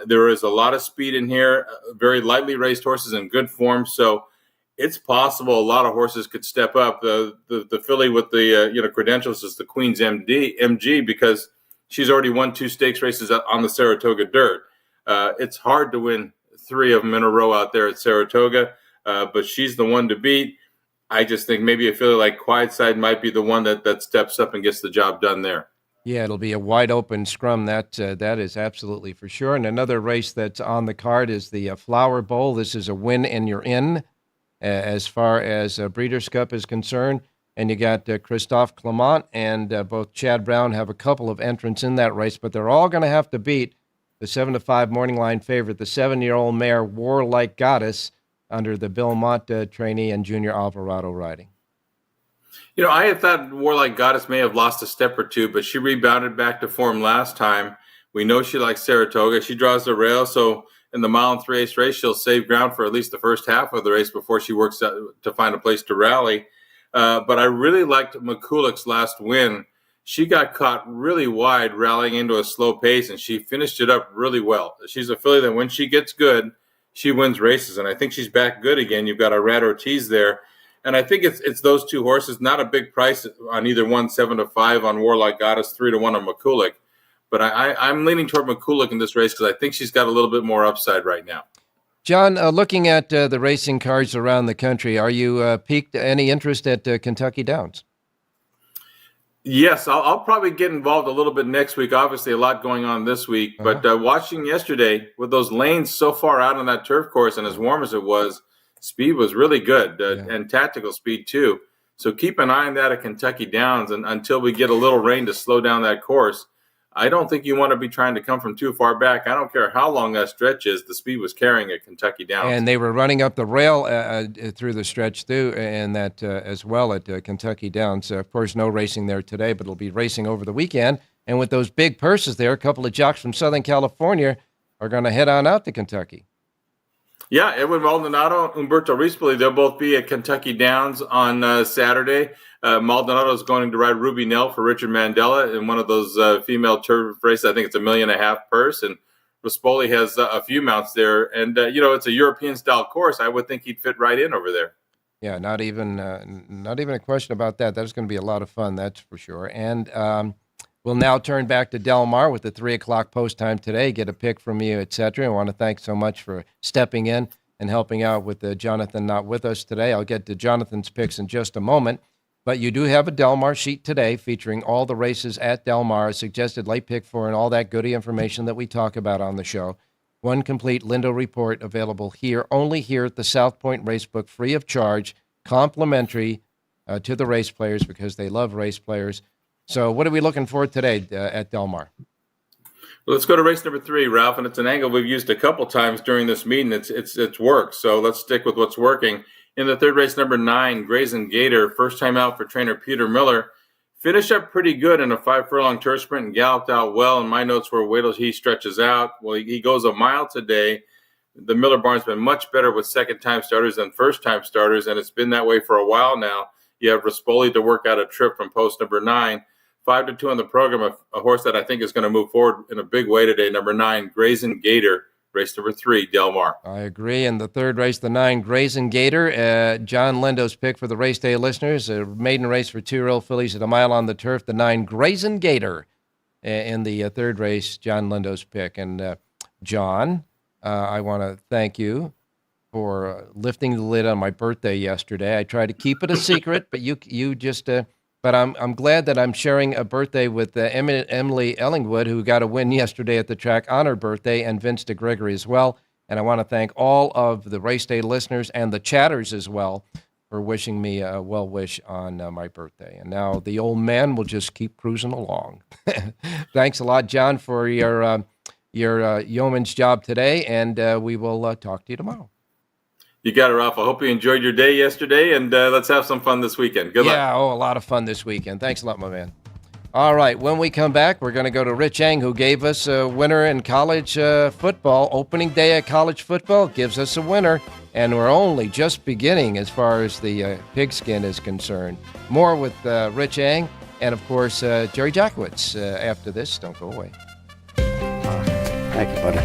There is a lot of speed in here, very lightly raced horses in good form, so it's possible a lot of horses could step up. The filly with the credentials is the Queen's MG, because she's already won 2 stakes races on the Saratoga dirt. It's hard to win 3 of them in a row out there at Saratoga, but she's the one to beat. I just think maybe a filly like Quiet Side might be the one that steps up and gets the job done there. Yeah, it'll be a wide open scrum. That is absolutely for sure. And another race that's on the card is the Flower Bowl. This is a win and you're in as far as Breeders' Cup is concerned. And you got Christophe Clement and both Chad Brown have a couple of entrants in that race, but they're all going to have to beat the 7-5 morning line favorite, the 7-year-old mare Warlike Goddess, under the Bill Mott trainee and Junior Alvarado riding. I had thought Warlike Goddess may have lost a step or two, but she rebounded back to form last time. We know she likes Saratoga. She draws the rail, so in the 1 3/8 race, she'll save ground for at least the first half of the race before she works to find a place to rally. But I really liked McCulloch's last win. She got caught really wide rallying into a slow pace, and she finished it up really well. She's a filly that when she gets good, she wins races, and I think she's back good again. You've got a Rat Ortiz there. And I think it's those two horses, not a big price on either one, 7-5 on Warlike Goddess, 3-1 on McCulloch. But I'm leaning toward McCulloch in this race because I think she's got a little bit more upside right now. John, looking at the racing cards around the country, are you piqued any interest at Kentucky Downs? Yes, I'll probably get involved a little bit next week. Obviously, a lot going on this week. But watching yesterday with those lanes so far out on that turf course and as warm as it was, speed was really good, and tactical speed too. So keep an eye on that at Kentucky Downs, and until we get a little rain to slow down that course. I don't think you want to be trying to come from too far back. I don't care how long that stretch is. The speed was carrying at Kentucky Downs. And they were running up the rail through the stretch too, and that as well at Kentucky Downs. Of course, no racing there today, but it'll be racing over the weekend. And with those big purses there, a couple of jocks from Southern California are going to head on out to Kentucky. Yeah, Edwin Maldonado, Umberto Rispoli, they'll both be at Kentucky Downs on Saturday. Maldonado is going to ride Ruby Nell for Richard Mandela in one of those female turf races. I think it's $1.5 million purse, and Rispoli has a few mounts there. And, it's a European-style course. I would think he'd fit right in over there. Yeah, not even a question about that. That's going to be a lot of fun, that's for sure. And we'll now turn back to Del Mar with the 3 o'clock post time today, get a pick from you, et cetera. I want to thank so much for stepping in and helping out with Jonathan not with us today. I'll get to Jonathan's picks in just a moment. But you do have a Del Mar sheet today featuring all the races at Del Mar, suggested late pick for, and all that goody information that we talk about on the show. One complete Lindo report available here, only here at the South Point Racebook, free of charge, complimentary to the race players because they love race players. So what are we looking for today at Del Mar? Well, let's go to race number 3, Ralph, and it's an angle we've used a couple times during this meeting. It's worked, so let's stick with what's working. In the third race, number 9, Grayson Gator, first time out for trainer Peter Miller, finished up pretty good in a 5-furlong turf sprint and galloped out well. And my notes were, wait till he stretches out. Well, he goes a mile today. The Miller barn's been much better with second-time starters than first-time starters, and it's been that way for a while now. You have Rispoli to work out a trip from post number 9. 5-2 on the program, a horse that I think is going to move forward in a big way today, number 9, Grayson Gator, race number 3, Del Mar. I agree. In the third race, the 9, Grayson Gator, John Lindo's pick for the race day listeners, a maiden race for 2-year-old fillies at a mile on the turf, the 9, Grayson Gator. In the third race, John Lindo's pick. And John, I want to thank you for lifting the lid on my birthday yesterday. I tried to keep it a secret, but you just... But I'm glad that I'm sharing a birthday with Emily Ellingwood, who got a win yesterday at the track on her birthday, and Vince DeGregory as well. And I want to thank all of the race day listeners and the chatters as well for wishing me a well wish on my birthday. And now the old man will just keep cruising along. Thanks a lot, John, for your yeoman's job today, and we will talk to you tomorrow. You got it, Ralph. I hope you enjoyed your day yesterday, and let's have some fun this weekend. Good luck. Yeah, a lot of fun this weekend. Thanks a lot, my man. All right, when we come back, we're going to go to Rich Eng, who gave us a winner in college football. Opening day of college football gives us a winner, and we're only just beginning as far as the pigskin is concerned. More with Rich Eng and, of course, Jerry Jacovitz after this. Don't go away. Thank you, buddy.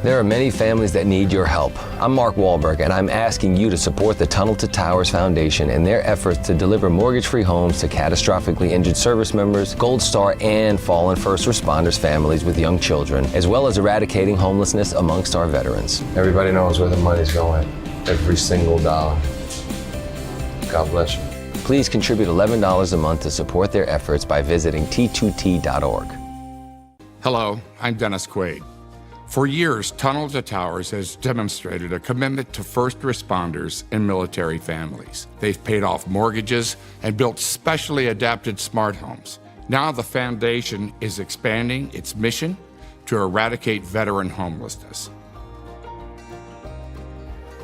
There are many families that need your help. I'm Mark Wahlberg, and I'm asking you to support the Tunnel to Towers Foundation in their efforts to deliver mortgage-free homes to catastrophically injured service members, Gold Star, and fallen first responders families with young children, as well as eradicating homelessness amongst our veterans. Everybody knows where the money's going. Every single dollar. God bless you. Please contribute $11 a month to support their efforts by visiting t2t.org. Hello, I'm Dennis Quaid. For years, Tunnel to Towers has demonstrated a commitment to first responders and military families. They've paid off mortgages and built specially adapted smart homes. Now the foundation is expanding its mission to eradicate veteran homelessness.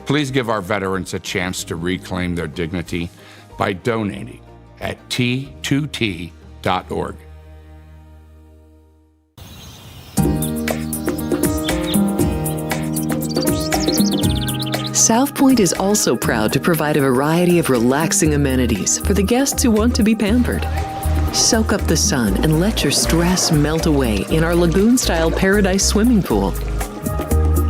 Please give our veterans a chance to reclaim their dignity by donating at t2t.org. South Point is also proud to provide a variety of relaxing amenities for the guests who want to be pampered. Soak up the sun and let your stress melt away in our lagoon-style Paradise swimming pool.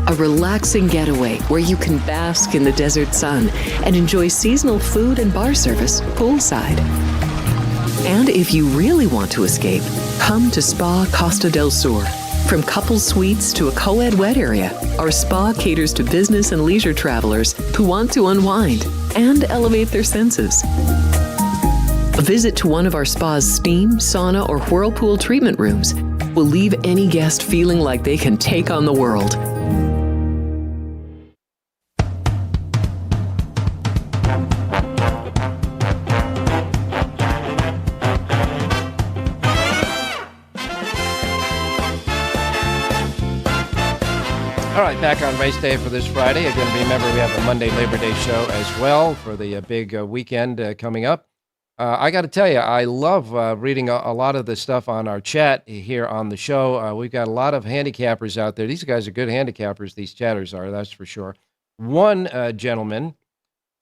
A relaxing getaway where you can bask in the desert sun and enjoy seasonal food and bar service poolside. And if you really want to escape, come to Spa Costa del Sur. From couple suites to a co-ed wet area, our spa caters to business and leisure travelers who want to unwind and elevate their senses. A visit to one of our spa's steam, sauna, or whirlpool treatment rooms will leave any guest feeling like they can take on the world. All right, back on race day for this Friday. Again, remember we have a Monday Labor Day show as well for the big weekend coming up. I got to tell you, I love reading a lot of the stuff on our chat here on the show. We've got a lot of handicappers out there. These guys are good handicappers, these chatters are, that's for sure. One gentleman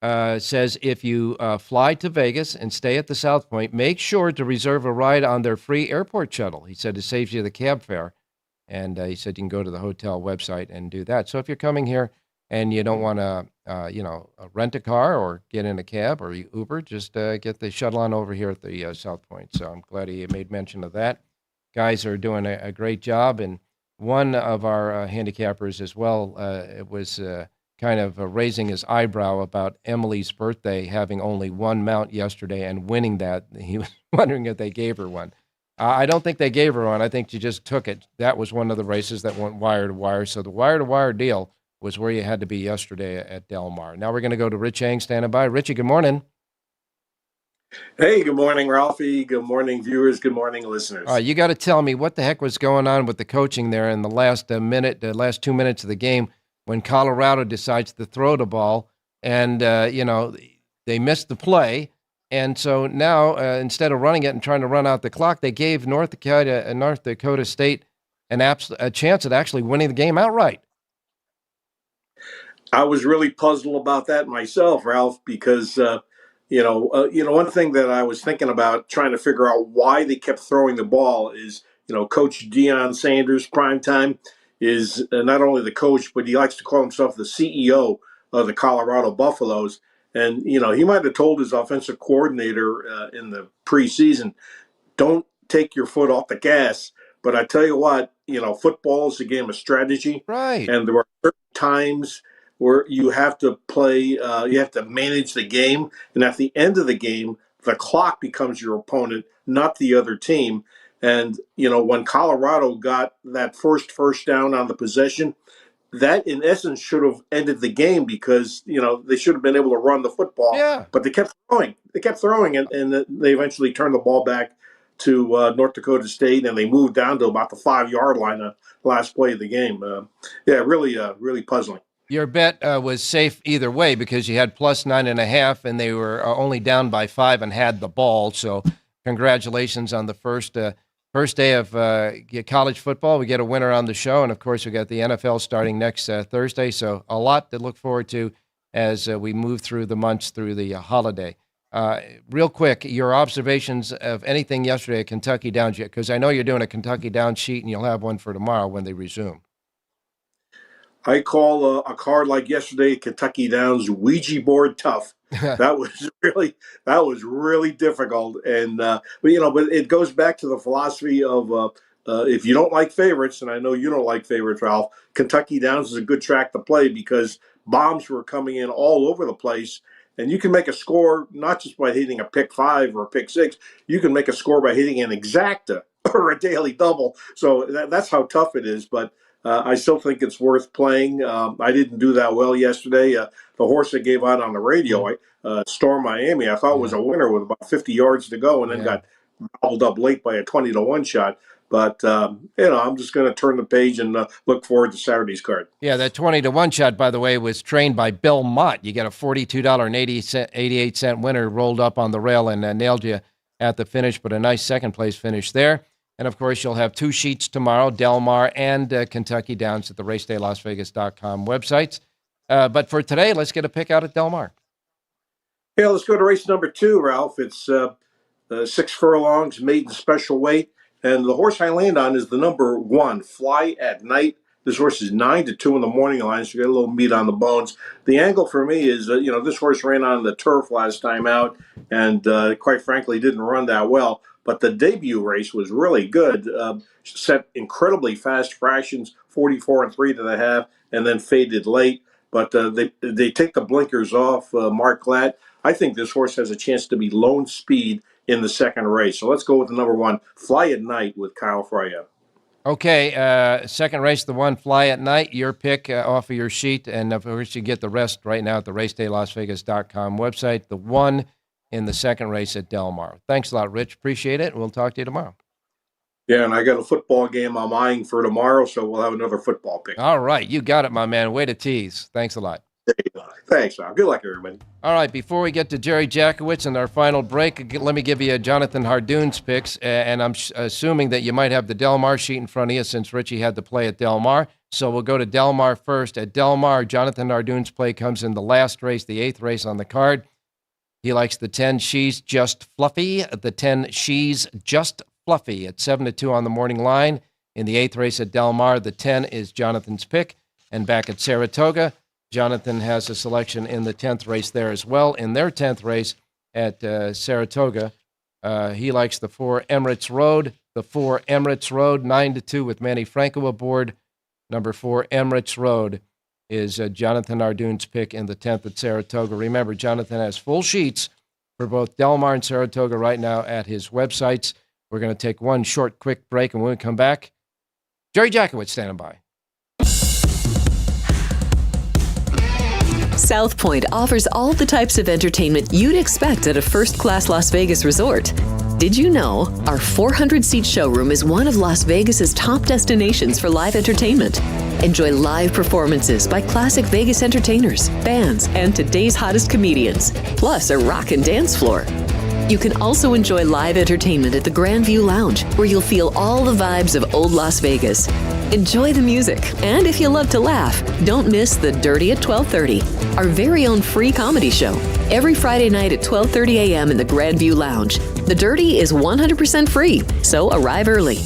says if you fly to Vegas and stay at the South Point, make sure to reserve a ride on their free airport shuttle. He said it saves you the cab fare. And he said you can go to the hotel website and do that. So if you're coming here and you don't want to, rent a car or get in a cab or Uber, just get the shuttle on over here at the South Point. So I'm glad he made mention of that. Guys are doing a great job. And one of our handicappers as well, it was kind of raising his eyebrow about Emily's birthday having only one mount yesterday and winning that. He was wondering if they gave her one. I don't think they gave her one. I think she just took it. That was one of the races that went wire to wire. So the wire to wire deal was where you had to be yesterday at Del Mar. Now we're going to go to Rich Yang standing by. Richie, good morning. Hey, good morning, Ralphie. Good morning, viewers. Good morning, listeners. All right, you got to tell me what the heck was going on with the coaching there in the last the last 2 minutes of the game when Colorado decides to throw the ball and, they missed the play. And so now, instead of running it and trying to run out the clock, they gave North Dakota State a chance at actually winning the game outright. I was really puzzled about that myself, Ralph, because one thing that I was thinking about trying to figure out why they kept throwing the ball is, Coach Deion Sanders, primetime, is not only the coach, but he likes to call himself the CEO of the Colorado Buffaloes. And, he might have told his offensive coordinator in the preseason, don't take your foot off the gas. But I tell you what, football is a game of strategy. Right. And there are certain times where you have to play, you have to manage the game. And at the end of the game, the clock becomes your opponent, not the other team. And, when Colorado got that first down on the possession, that in essence should have ended the game because, they should have been able to run the football. Yeah. But they kept throwing, and they eventually turned the ball back to North Dakota State, and they moved down to about the 5-yard line on the last play of the game. Really puzzling. Your bet was safe either way because you had plus 9.5, and they were only down by 5 and had the ball. So congratulations on the first day of college football. We get a winner on the show, and of course we got the NFL starting next Thursday. So a lot to look forward to as we move through the months through the holiday. Real quick, your observations of anything yesterday at Kentucky Downs, because I know you're doing a Kentucky Downs sheet, and you'll have one for tomorrow when they resume. I call a card like yesterday, Kentucky Downs Ouija board tough. That was really difficult, and but it goes back to the philosophy of if you don't like favorites, and I know you don't like favorites, Ralph. Kentucky Downs is a good track to play because bombs were coming in all over the place, and you can make a score not just by hitting a pick 5 or a pick 6. You can make a score by hitting an exacta or a daily double. So that's how tough it is, but. I still think it's worth playing. I didn't do that well yesterday. The horse that gave out on the radio, Storm Miami, I thought was a winner with about 50 yards to go, and then got gobbled up late by a 20-1 shot. But I'm just going to turn the page and look forward to Saturday's card. Yeah, that 20-1 shot, by the way, was trained by Bill Mott. You got a $42.88 winner rolled up on the rail and nailed you at the finish, but a nice second place finish there. And, of course, you'll have 2 sheets tomorrow, Del Mar and Kentucky Downs at the racedaylasvegas.com websites. But for today, let's get a pick out at Del Mar. Yeah, let's go to race number 2, Ralph. It's 6 furlongs, maiden special weight. And the horse I land on is the number 1, Fly at Night. This horse is 9-2 in the morning line, so you get a little meat on the bones. The angle for me is, this horse ran on the turf last time out and, quite frankly, didn't run that well. But the debut race was really good. Set incredibly fast fractions, 44 3.5, and then faded late. But they take the blinkers off Mark Glatt. I think this horse has a chance to be lone speed in the second race. So let's go with the number 1, Fly at Night with Kyle Freya. Okay, second race, the 1, Fly at Night, your pick off of your sheet. And of course, you get the rest right now at the racedaylasvegas.com website. The 1 in the second race at Del Mar. Thanks a lot, Rich. Appreciate it. We'll talk to you tomorrow. Yeah, and I got a football game I'm eyeing for tomorrow, so we'll have another football pick. All right. You got it, my man. Way to tease. Thanks a lot. Thanks, Rob. Good luck, everybody. All right. Before we get to Jerry Jacovitz and our final break, let me give you Jonathan Hardoon's picks, and I'm assuming that you might have the Del Mar sheet in front of you since Richie had to play at Del Mar. So we'll go to Del Mar first. At Del Mar, Jonathan Hardoon's play comes in the last race, the 8th race on the card. He likes the 10 She's Just Fluffy. The 10 She's Just Fluffy at 7-2 on the morning line. In the 8th race at Del Mar, the 10 is Jonathan's pick. And back at Saratoga, Jonathan has a selection in the 10th race there as well. In their 10th race at Saratoga, he likes the 4 Emirates Road. The 4 Emirates Road, 9-2 with Manny Franco aboard. Number 4 Emirates Road is Jonathan Hardoon's pick in the 10th at Saratoga. Remember, Jonathan has full sheets for both Del Mar and Saratoga right now at his websites. We're going to take one short, quick break, and when we come back, Jerry Jacovitz standing by. South Point offers all the types of entertainment you'd expect at a first-class Las Vegas resort. Did you know our 400-seat showroom is one of Las Vegas's top destinations for live entertainment? Enjoy live performances by classic Vegas entertainers, bands, and today's hottest comedians, plus a rock and dance floor. You can also enjoy live entertainment at the Grandview Lounge, where you'll feel all the vibes of old Las Vegas. Enjoy the music, and if you love to laugh, don't miss The Dirty at 12:30, our very own free comedy show. Every Friday night at 12:30 a.m. in the Grandview Lounge. The Dirty is 100% free, so arrive early.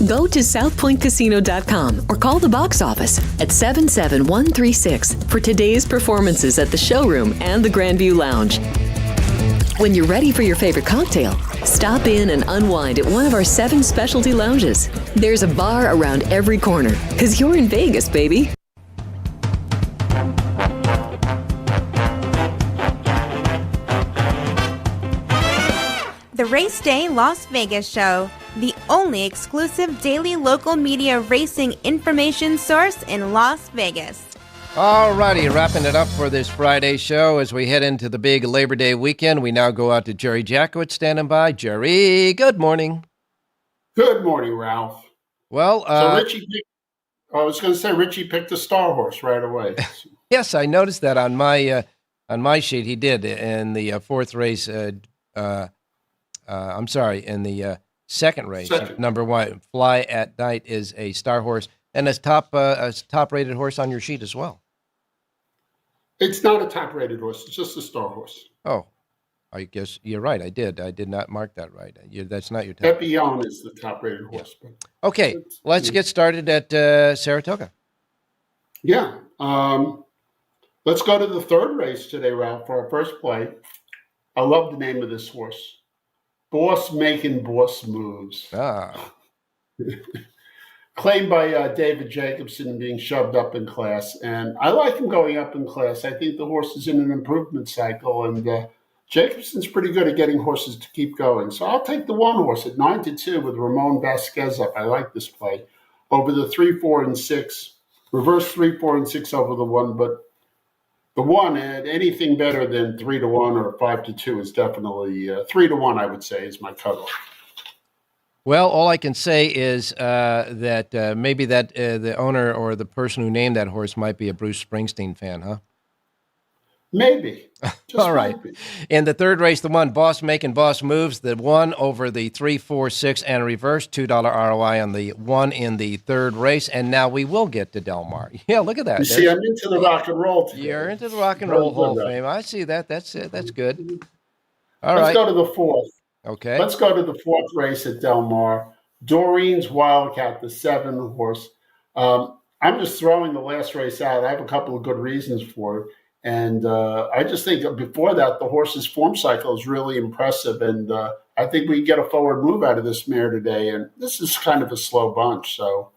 Go to southpointcasino.com or call the box office at 77136 for today's performances at the Showroom and the Grandview Lounge. When you're ready for your favorite cocktail, stop in and unwind at one of our 7 specialty lounges. There's a bar around every corner, because you're in Vegas, baby. The Race Day Las Vegas Show, the only exclusive daily local media racing information source in Las Vegas. All righty, wrapping it up for this Friday show as we head into the big Labor Day weekend. We now go out to Jerry Jacovitz standing by. Jerry, good morning. Good morning, Ralph. Well, so Richie picked a star horse right away. Yes, I noticed that on my sheet. He did in the fourth race. In the second race, number 1, Fly at Night is a star horse and a top-rated horse on your sheet as well. It's not a top-rated horse. It's just a star horse. Oh, I guess you're right. I did not mark that right. That's not your top. Papillon is the top-rated horse. But okay, let's get started at Saratoga. Yeah. Let's go to the third race today, Ralph, for our first play. I love the name of this horse. Boss Making Boss Moves. Claimed by David Jacobson and being shoved up in class. And I like him going up in class. I think the horse is in an improvement cycle. And Jacobson's pretty good at getting horses to keep going. So I'll take the 1 horse at 9-2 with Ramon Vasquez up. I like this play. Over the 3, 4, and 6. Reverse 3, 4, and 6 over the 1. But the 1 at anything better than 3-1 or 5-2 is definitely 3-1, I would say, is my cutoff. Well, all I can say is that maybe the owner or the person who named that horse might be a Bruce Springsteen fan, huh? Maybe. All right. In the third race, the 1, Boss Making Boss Moves, the 1 over the 3, 4, 6, and reverse, $2 ROI on the 1 in the third race. And now we will get to Del Mar. Yeah, look at that. You see, I'm into the rock and roll today. You're into the Rock and Roll Hall of Fame. I see that. That's good. All right. Let's go to the 4th. Okay. Let's go to the 4th race at Del Mar. Doreen's Wildcat, the 7 horse. I'm just throwing the last race out. I have a couple of good reasons for it. And I just think before that, the horse's form cycle is really impressive. And I think we can get a forward move out of this mare today. And this is kind of a slow bunch. So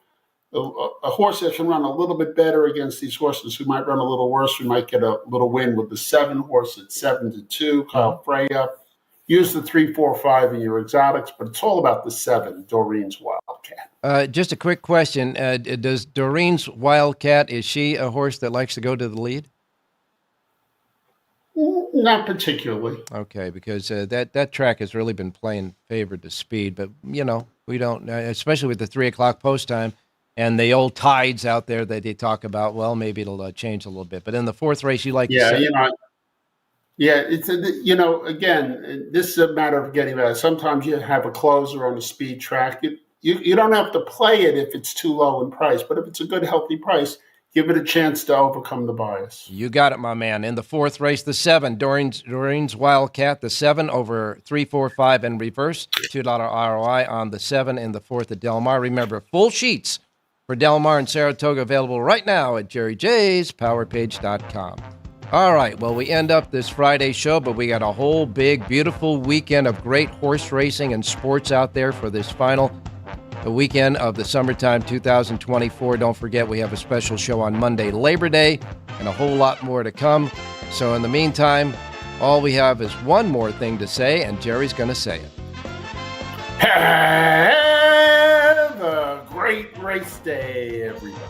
a horse that can run a little bit better against these horses who might run a little worse, we might get a little win with the 7 horse at 7-2, Kyle Freya. Use the 3, 4, 5 in your exotics, but it's all about the 7, Doreen's Wildcat. Just a quick question. Does Doreen's Wildcat, is she a horse that likes to go to the lead? Not particularly. Okay, because that track has really been playing favored to speed, but, we don't, especially with the 3 o'clock post time and the old tides out there that they talk about, well, maybe it'll change a little bit. But in the 4th race, you like to say... Yeah, it's again, this is a matter of getting better. Sometimes you have a closer on a speed track. You don't have to play it if it's too low in price, but if it's a good, healthy price, give it a chance to overcome the bias. You got it, my man. In the 4th race, the 7, Doreen's Wildcat, the 7 over 3, 4, 5, and reverse, $2 ROI on the 7 in the 4th at Del Mar. Remember, full sheets for Del Mar and Saratoga available right now at jerryjspowerpage.com. All right, well, we end up this Friday show, but we got a whole big, beautiful weekend of great horse racing and sports out there for this final weekend of the summertime 2024. Don't forget, we have a special show on Monday, Labor Day, and a whole lot more to come. So in the meantime, all we have is one more thing to say, and Jerry's going to say it. Have a great race day, everybody.